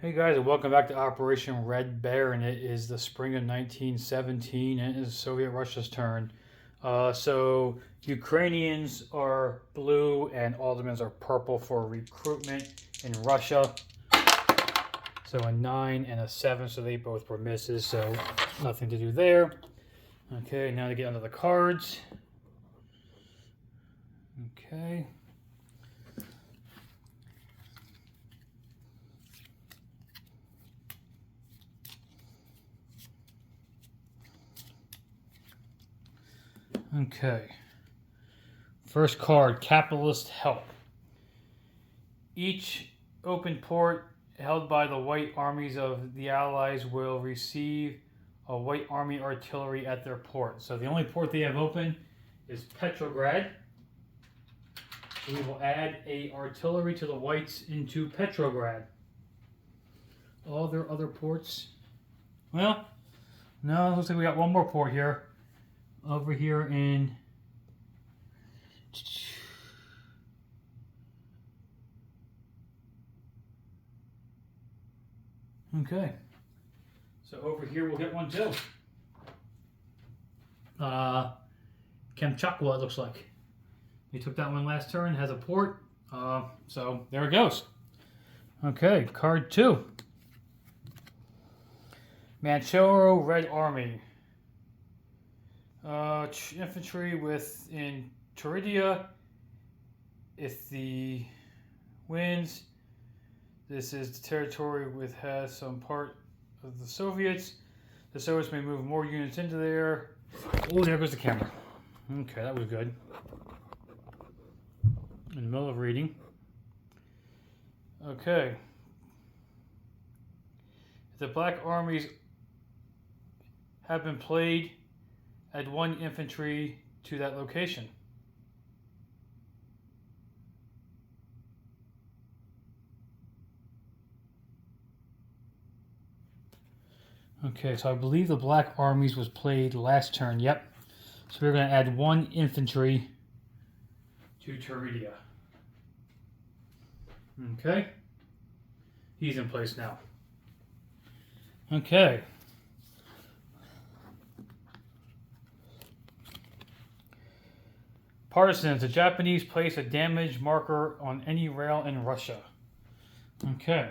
Hey guys, and welcome back to Operation Red Barron. It is the spring of 1917, and it is Soviet Russia's turn. So Ukrainians are blue, and Ottomans are purple for recruitment in Russia. So a 9 and a 7, so they both were misses, so nothing to do there. Okay, now to get under the cards. Okay. Okay. First card, Capitalist Help. Each open port held by the White Armies of the Allies will receive a White Army artillery at their port. So the only port they have open is Petrograd. So we will add a artillery to the Whites into Petrograd. All their other ports. Well, no, it looks like we got one more port here. Over here in okay, so over here we'll get one too. Kamchatka, it looks like we took that one last turn. Has a port, so there it goes. Okay, card 2. Manchero Red Army. Infantry within Turidia. If the wins, this is the territory with has some part of the Soviets. The Soviets may move more units into there. Oh, there goes the camera. Okay, that was good. In the middle of reading. Okay. The Black Armies have been played. Add 1 infantry to that location. Okay, so I believe the Black Armies was played last turn. Yep. So we're going to add 1 infantry to Turidia. Okay. He's in place now. Okay. Partisans, the Japanese place a damage marker on any rail in Russia. Okay.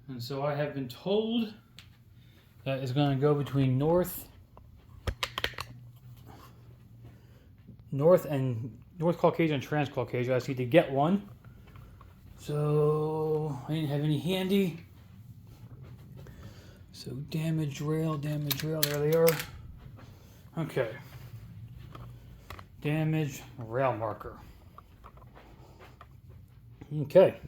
And so I have been told that it's going to go between North Caucasia and Transcaucasia. I just need to get one. So I didn't have any handy. So damage rail, there they are. Okay. Damage rail marker. Okay.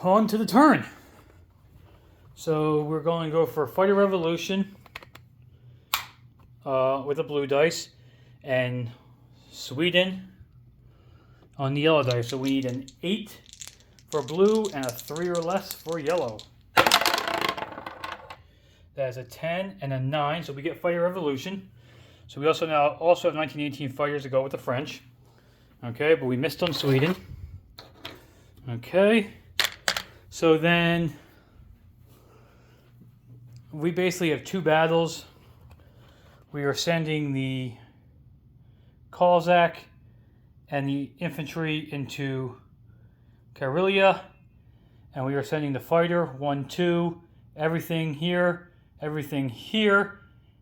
On to the turn. So we're going to go for Fighter Revolution with a blue dice, and Sweden on the yellow dice. So we need an 8 for blue and a 3 or less for yellow. That is a 10 and a 9. So we get Fighter Revolution. So we also have 1918 fighters to go with the French. Okay, but we missed on Sweden. Okay. So then we basically have 2 battles. We are sending the Cossack and the infantry into Karelia. And we are sending the fighter 1, 2, everything here,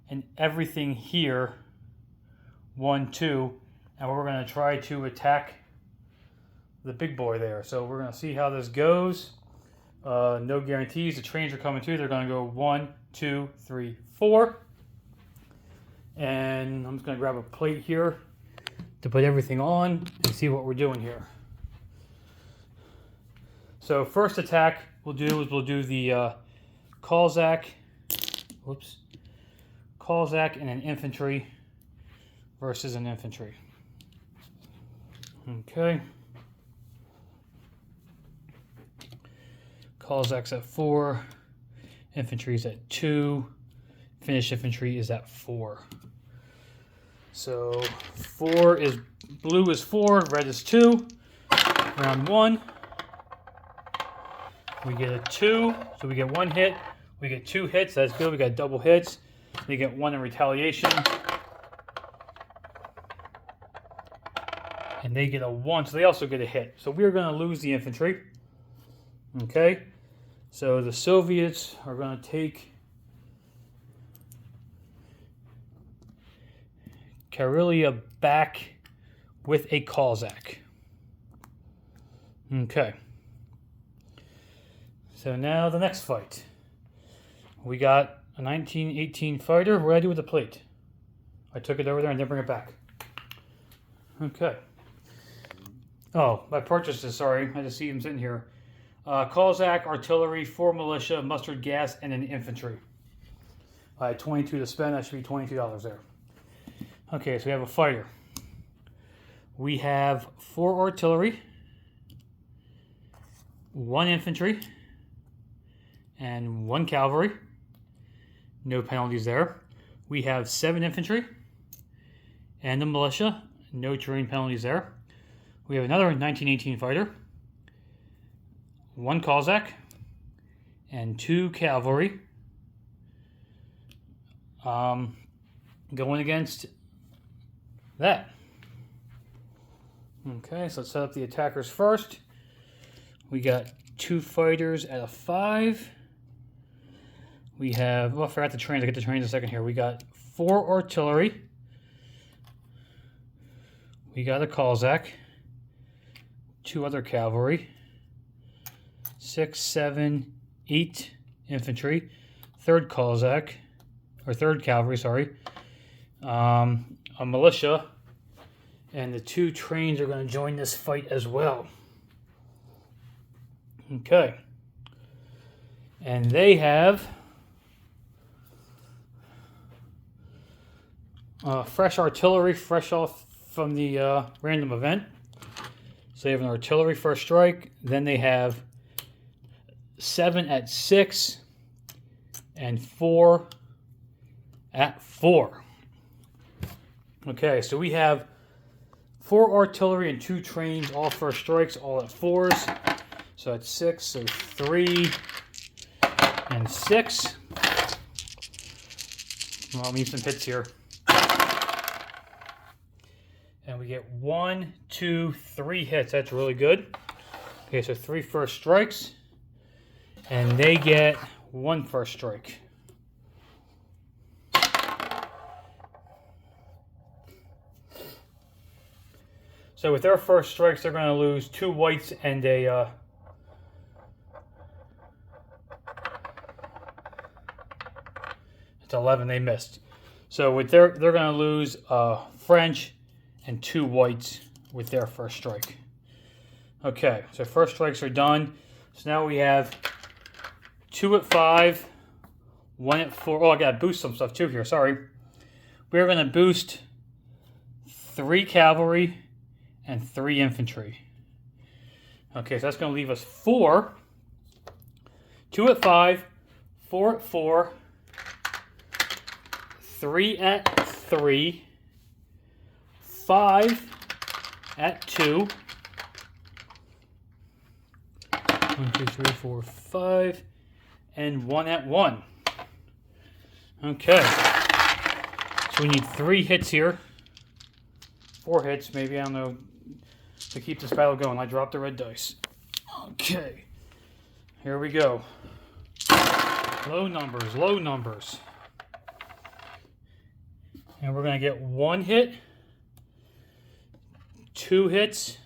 and everything here, 1, 2, and we're going to try to attack the big boy there. So we're going to see how this goes. No guarantees. The trains are coming too. They're going to go 1, 2, 3, 4. And I'm just going to grab a plate here to put everything on and see what we're doing here. So first attack we'll do the Cossack. Whoops. Cossack and an infantry versus an infantry. Okay. Cossacks at 4. Infantry's at 2. Finnish infantry is at 4. So blue is 4, red is 2. Round 1. We get a 2, so we get 1 hit. We get 2 hits, that's good. We got double hits. They get 1 in retaliation. And they get a 1, so they also get a hit. So we're going to lose the infantry. Okay, so the Soviets are going to take Karelia back with a Cossack. Okay. So now the next fight. We got a 1918 fighter. What did I do with the plate? I took it over there and didn't bring it back. Okay. Oh, I purchased this, sorry. I just see him sitting here. Cossack, artillery, 4 militia, mustard gas, and an infantry. I had 22 to spend. That should be $22 there. Okay, so we have a fighter. We have 4 artillery, 1 infantry, and 1 cavalry. No penalties there. We have 7 infantry and a militia. No terrain penalties there. We have another 1918 fighter, 1 Cossack, and 2 cavalry. Going against that. Okay, so let's set up the attackers first. We got 2 fighters at a 5. We have, well, I forgot the trains. I'll get the trains in a second here. We got 4 artillery. We got a Cossack. 2 other cavalry. 6, 7, 8 infantry. 3rd Cossack, or 3rd cavalry, sorry. A militia. And the 2 trains are going to join this fight as well. Okay. And they have fresh artillery, fresh off from the random event. So they have an artillery first strike. Then they have 7 at 6 and 4 at 4. Okay, so we have 4 artillery and 2 trains, all first strikes, all at 4s. So that's 6, so 3 and 6. Well, I'll leave some hits here. And we get 1, 2, 3 hits. That's really good. Okay, so 3 first strikes. And they get 1 first strike. So with their first strikes, they're going to lose 2 whites and a... it's 11, they missed. So with they're going to lose French and 2 whites with their first strike. Okay, so first strikes are done. So now we have 2 at 5, 1 at 4. Oh, I got to boost some stuff too here, sorry. We're going to boost 3 cavalry and 3 infantry. Okay, so that's going to leave us 4. 2 at 5, 4 at 4, 3 at 3, 5 at 2, 1, 2, 3, 4, 5, and 1 at 1. Okay, so we need 3 hits here. 4 hits, maybe, I don't know, to keep this battle going. I dropped the red dice. Okay, here we go. Low numbers, low numbers. And we're going to get 1 hit, 2 hits,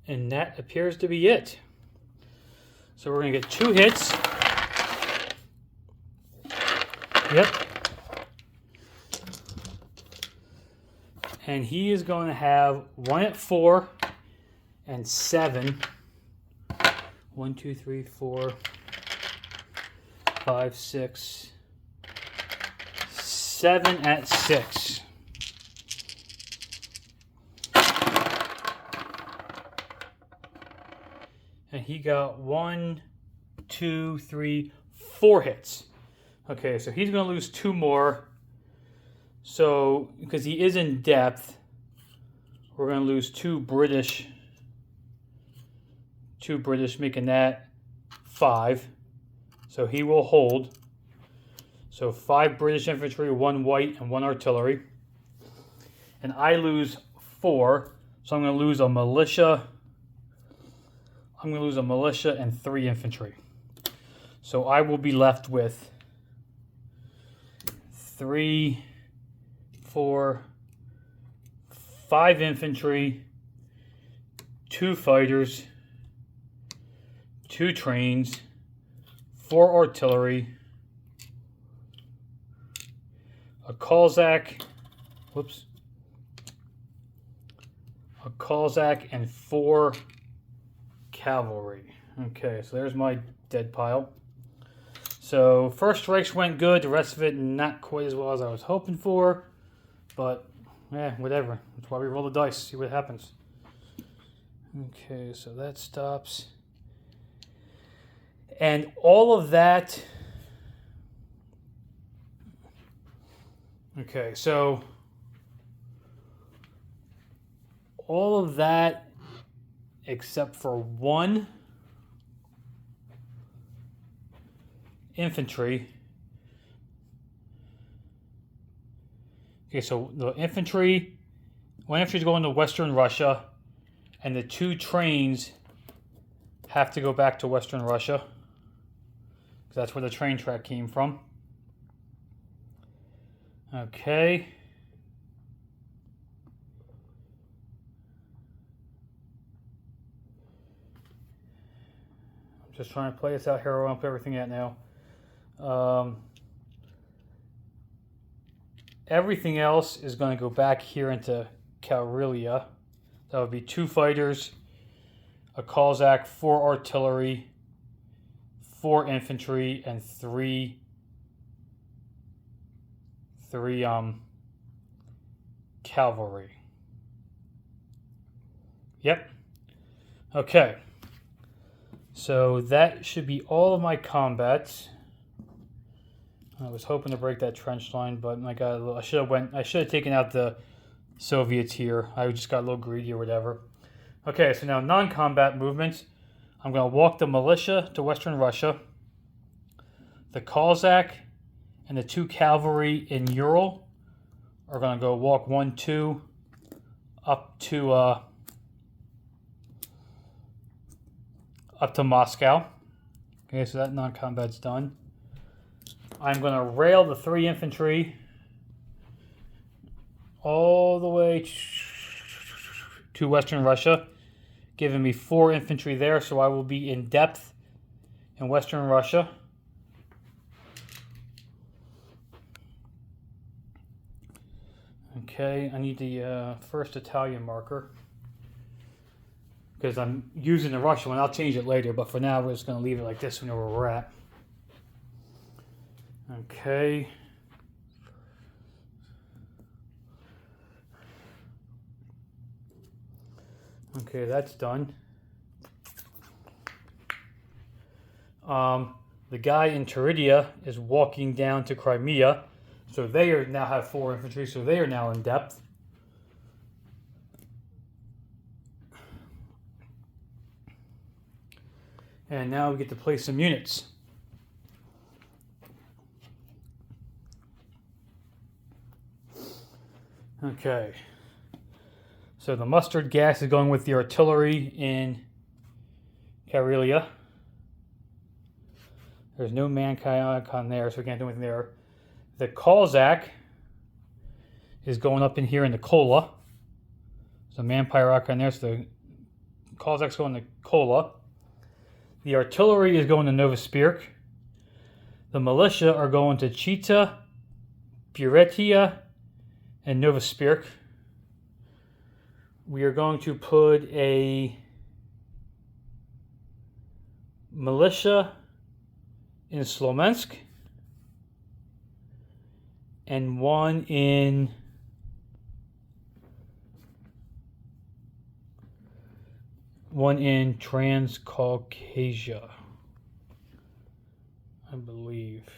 and that appears to be it. So we're going to get 2 hits. Yep. And he is going to have 1 at 4 and 7. 1, 2, 3, 4, 5, 6, 7 at 6. And he got 1, 2, 3, 4 hits. Okay, so he's going to lose 2 more. So, because he is in depth, we're going to lose 2 British 2 British, making that 5. So he will hold. So 5 British infantry, 1 white, and 1 artillery. And I lose 4. So I'm going to lose a militia. I'm going to lose a militia and 3 infantry. So I will be left with 3, 4, 5 infantry, 2 fighters, 2 trains, 4 artillery, a Cossack, a Cossack, and 4 cavalry. Okay, so there's my dead pile. So first strikes went good. The rest of it not quite as well as I was hoping for, but whatever. That's why we roll the dice, see what happens. Okay, so that stops. And all of that. Okay, so all of that except for 1 infantry. Okay, so the infantry, 1 infantry is going to Western Russia, and the 2 trains have to go back to Western Russia, because that's where the train track came from. Okay. I'm just trying to play this out here. I'll put everything out now. Everything else is going to go back here into Karelia. That would be 2 fighters, a Cossack, 4 artillery, 4 infantry, and 3 cavalry. Yep. Okay. So that should be all of my combats. I was hoping to break that trench line, but I should have taken out the Soviets here. I just got a little greedy or whatever. Okay, so now non-combat movements. I'm going to walk the militia to Western Russia. The Cossack and the 2 cavalry in Ural are going to go walk 1, 2 up to Moscow. Okay, so that non-combat's done. I'm going to rail the 3 infantry all the way to Western Russia, giving me 4 infantry there, so I will be in depth in Western Russia. Okay, I need the 1st Italian marker, because I'm using the Russian one. I'll change it later, but for now we're just going to leave it like this. We know where we're at. Okay. Okay, that's done. The guy in Teridia is walking down to Crimea, so they now have 4 infantry, so they are now in depth. And now we get to place some units. Okay. So the mustard gas is going with the artillery in Karelia. There's no mankind icon there, so we can't do anything there. The Cossack is going up in here in the Kola. So Manpire icon there, so the Cossacks going to Kola. The artillery is going to Novosibirsk. The militia are going to Chita, Buretia, and Novosibirsk. We are going to put a militia in Slomensk and one in Transcaucasia, I believe.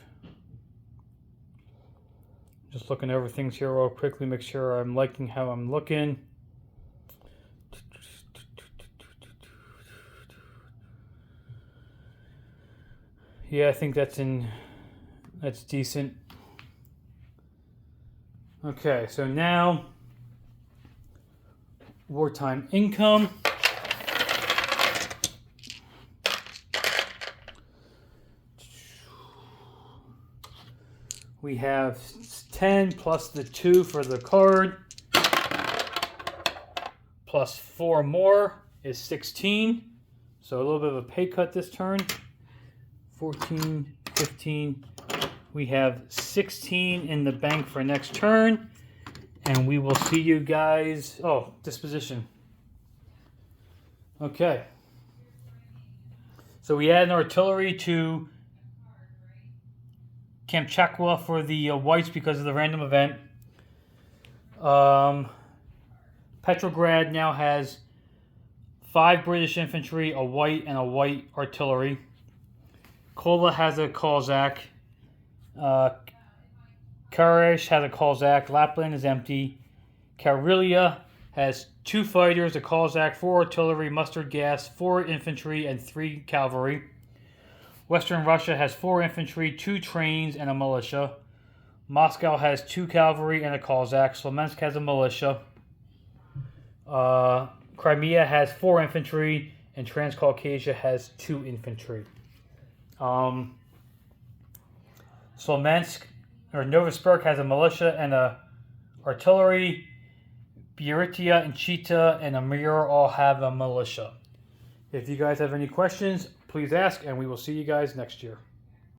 Just looking over things here real quickly, make sure I'm liking how I'm looking. Yeah, I think that's decent. Okay, so now wartime income. We have 10 plus the 2 for the card, plus 4 more is 16. So a little bit of a pay cut this turn. 14, 15. We have 16 in the bank for next turn. And we will see you guys. Oh, disposition. Okay. So we add an artillery to Kamchatka for the whites because of the random event. Petrograd now has 5 British infantry, a white, and a white artillery. Kola has a Kozak. Karash has a Kozak. Lapland is empty. Karelia has 2 fighters, a Kozak, 4 artillery, mustard gas, 4 infantry, and 3 cavalry. Western Russia has 4 infantry, 2 trains, and a militia. Moscow has 2 cavalry and a Kozak. Smolensk has a militia. Crimea has 4 infantry, and Transcaucasia has 2 infantry. Smolensk or Novosibirsk has a militia and a artillery. Buryatia and Chita and Amur all have a militia. If you guys have any questions, please ask, and we will see you guys next year.